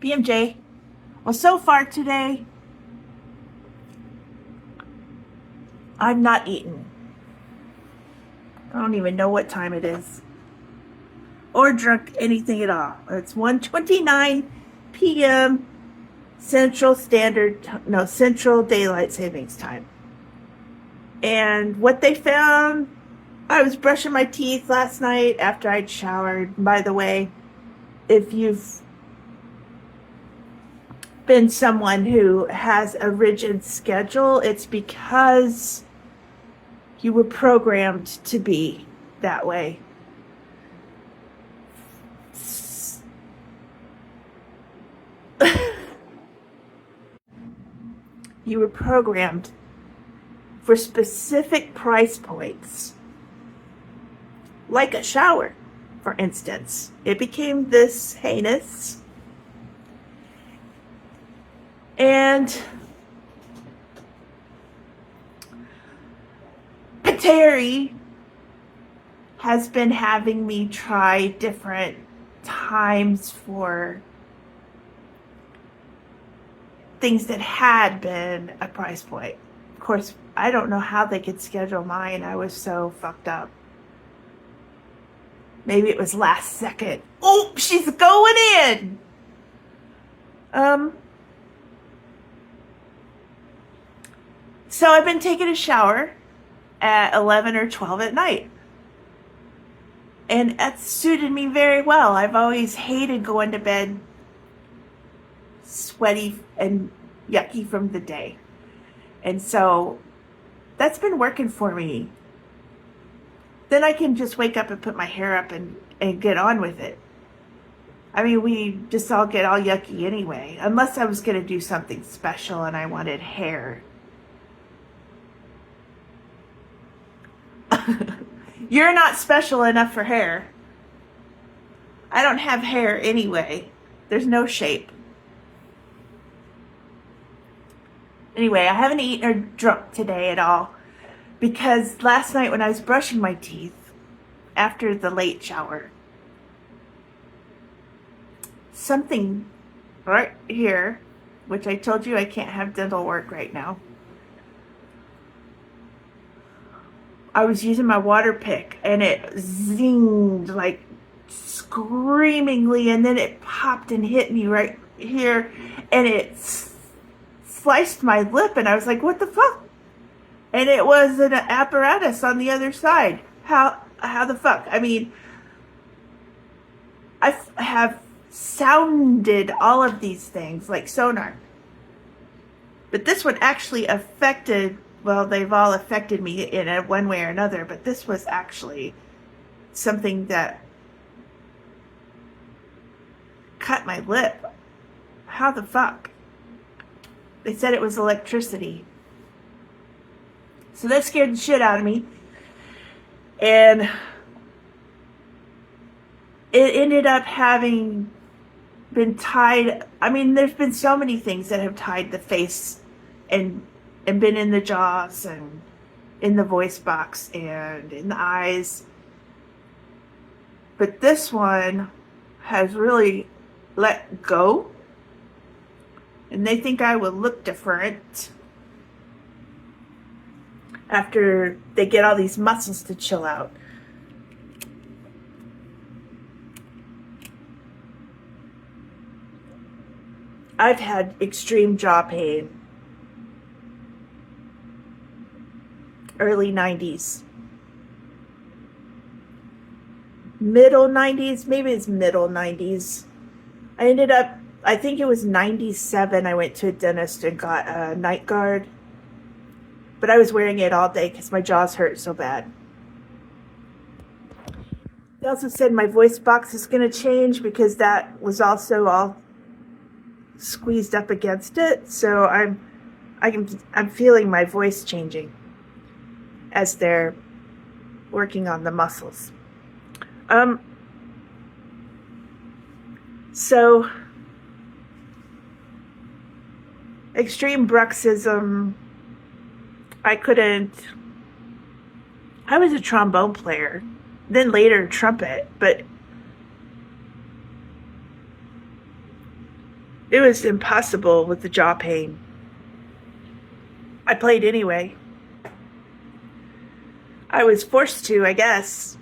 BMJ. Well, so far today, I've not eaten. I don't even know what time it is. Or drunk anything at all. It's 1:29 p.m. Central Daylight Savings Time. And what they found, I was brushing my teeth last night after I'd showered. By the way, if you've been someone who has a rigid schedule, it's because you were programmed to be that way. You were programmed for specific price points, like a shower, for instance. It became this heinous. And Terry has been having me try different times for things that had been a price point. Of course, I don't know how they could schedule mine. I was so fucked up. Maybe it was last second. Oh, she's going in. So I've been taking a shower at 11 or 12 at night. And that suited me very well. I've always hated going to bed sweaty and yucky from the day. And so that's been working for me. Then I can just wake up and put my hair up and get on with it. I mean, we just all get all yucky anyway, unless I was going to do something special and I wanted hair. You're not special enough for hair. I don't have hair anyway. There's no shape. Anyway, I haven't eaten or drunk today at all because last night when I was brushing my teeth after the late shower, something right here, which I told you I can't have dental work right now, I was using my water pick and it zinged like screamingly, and then it popped and hit me right here and it sliced my lip, and I was like, what the fuck? And it was an apparatus on the other side. How the fuck? I mean, I have sounded all of these things like sonar, but this one actually affected, well, they've all affected me in a one way or another, but this was actually something that cut my lip. How the fuck? They said it was electricity. So that scared the shit out of me. And it ended up having been tied. I mean, there's been so many things that have tied the face and been in the jaws and in the voice box and in the eyes. But this one has really let go. And they think I will look different after they get all these muscles to chill out. I've had extreme jaw pain. Early 90s. Middle 90s, maybe it's middle 90s. I think it was 97, I went to a dentist and got a night guard. But I was wearing it all day because my jaws hurt so bad. They also said my voice box is going to change because that was also all squeezed up against it. So I'm feeling my voice changing as they're working on the muscles. So extreme bruxism. I was a trombone player, then later trumpet, but It was impossible with the jaw pain. I played anyway. I was forced to, I guess.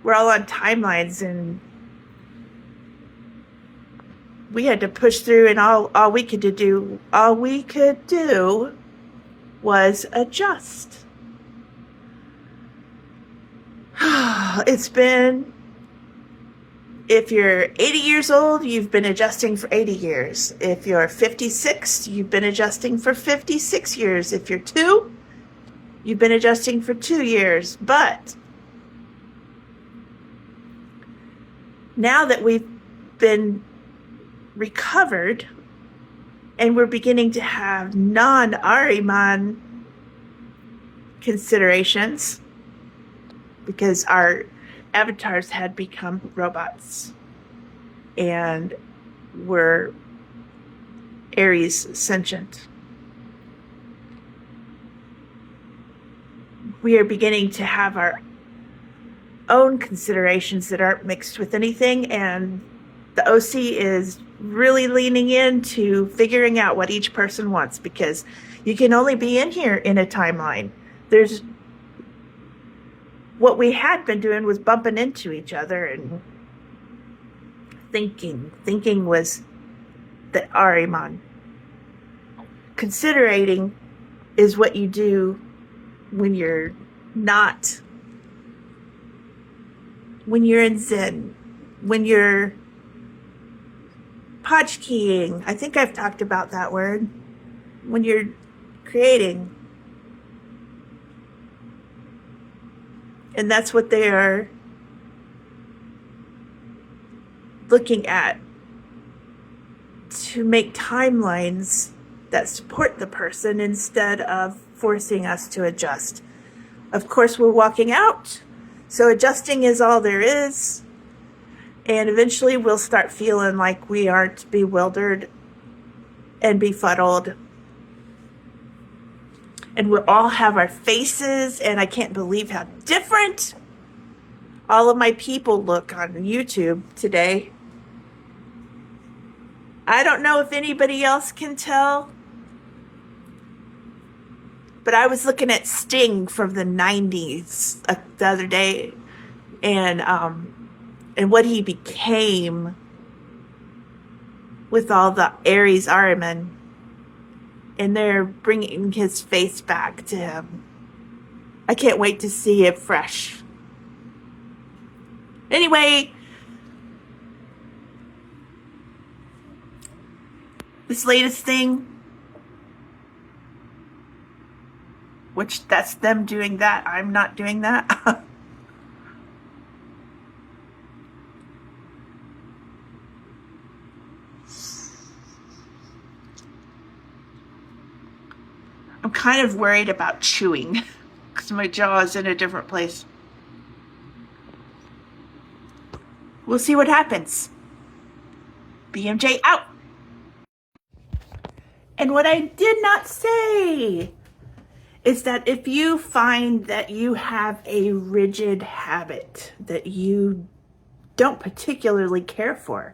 We're all on timelines, and we had to push through, and all we could do was adjust. It's been, if you're 80 years old, you've been adjusting for 80 years. If you're 56, you've been adjusting for 56 years. If you're 2, you've been adjusting for 2 years. But now that we've been recovered and we're beginning to have non-Ahriman considerations, because our avatars had become robots and were Aries sentient. We are beginning to have our own considerations that aren't mixed with anything, and the OC is really leaning into figuring out what each person wants, because you can only be in here in a timeline. There's what we had been doing was bumping into each other and thinking. Thinking was the Ahriman. Considerating is what you do when you're not, when you're in Zen, when you're Pachkeying. I think I've talked about that word. When you're creating. And that's what they are looking at, to make timelines that support the person instead of forcing us to adjust. Of course, we're walking out, so adjusting is all there is. And eventually we'll start feeling like we aren't bewildered and befuddled. And we'll all have our faces, and I can't believe how different all of my people look on YouTube today. I don't know if anybody else can tell, but I was looking at Sting from the 90s the other day, and what he became with all the Aries Ahriman. And they're bringing his face back to him. I can't wait to see it fresh. Anyway, this latest thing, which that's them doing that, I'm not doing that. I'm kind of worried about chewing because my jaw is in a different place. We'll see what happens. BMJ out. And what I did not say is that if you find that you have a rigid habit that you don't particularly care for,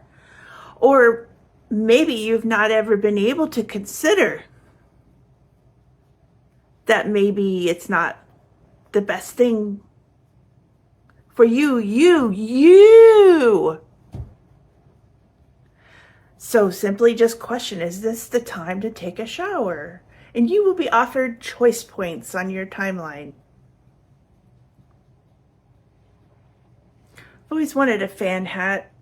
or maybe you've not ever been able to consider that maybe it's not the best thing for you. So simply just question, is this the time to take a shower? And you will be offered choice points on your timeline. I've always wanted a fan hat.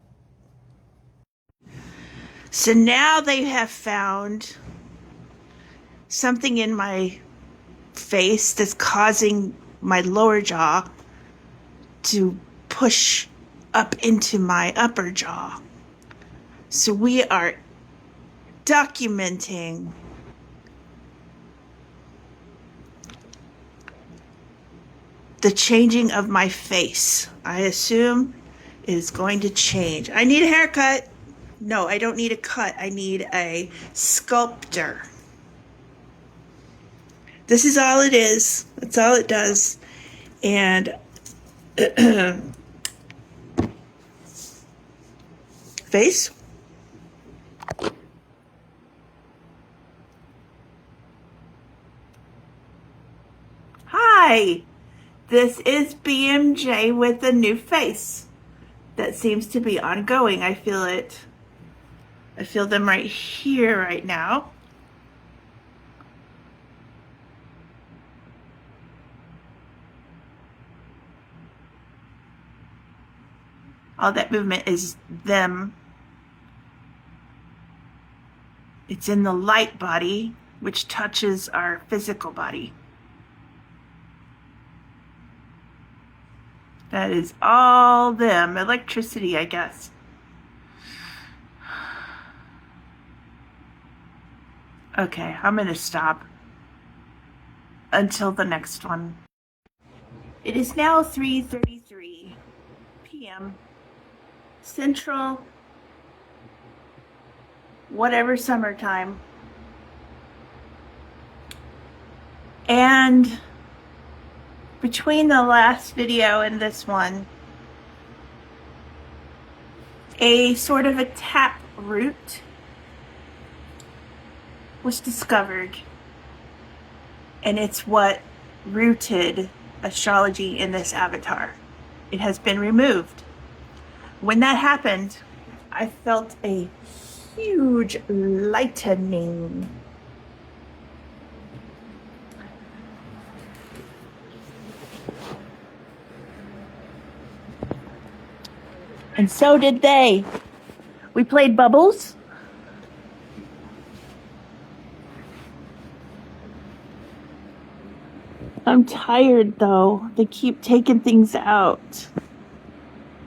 So now they have found something in my face that's causing my lower jaw to push up into my upper jaw. So we are documenting the changing of my face. I assume it is going to change. I need a haircut. No, I don't need a cut. I need a sculptor. This is all it is. That's all it does. And face. Hi, this is BMJ with a new face that seems to be ongoing. I feel it. I feel them right here, right now. All that movement is them. It's in the light body, which touches our physical body. That is all them. Electricity, I guess. Okay, I'm going to stop until the next one. It is now 3:33 p.m. Central, whatever summertime. And between the last video and this one, a sort of a tap root was discovered, and it's what rooted astrology in this avatar. It has been removed. When that happened, I felt a huge lightening. And so did they. We played bubbles. I'm tired though. They keep taking things out.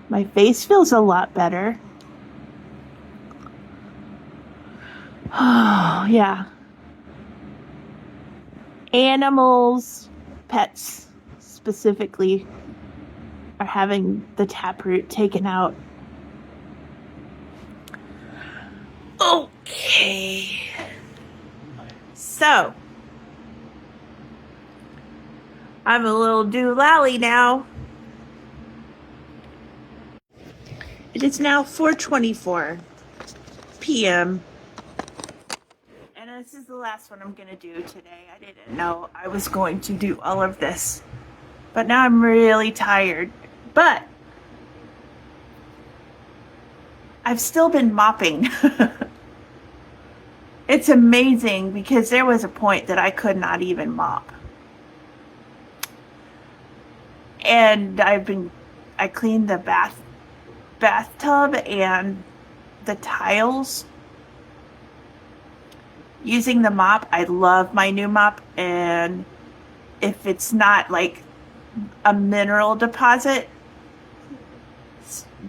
My face feels a lot better. Oh, yeah. Animals, pets specifically, are having the taproot taken out. Okay. So, I'm a little doolally now. It is now 4:24 p.m. And this is the last one I'm going to do today. I didn't know I was going to do all of this. But now I'm really tired. But I've still been mopping. It's amazing because there was a point that I could not even mop. And I cleaned the bathtub and the tiles using the mop. I love my new mop, and if it's not like a mineral deposit,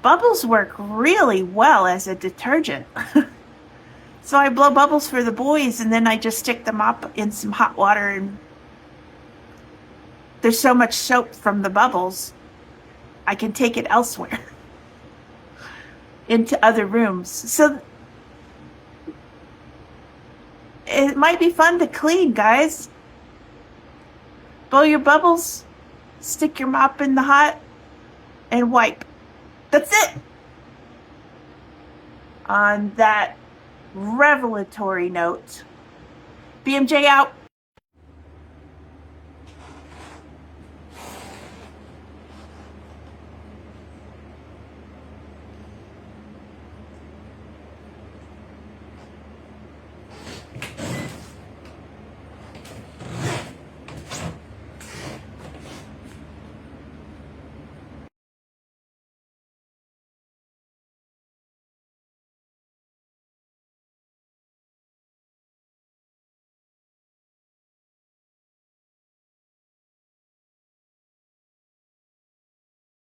bubbles work really well as a detergent. So I blow bubbles for the boys, and then I just stick the mop in some hot water, and there's so much soap from the bubbles, I can take it elsewhere into other rooms. So it might be fun to clean, guys. Blow your bubbles, stick your mop in the hot, and wipe. That's it. On that revelatory note, BMJ out.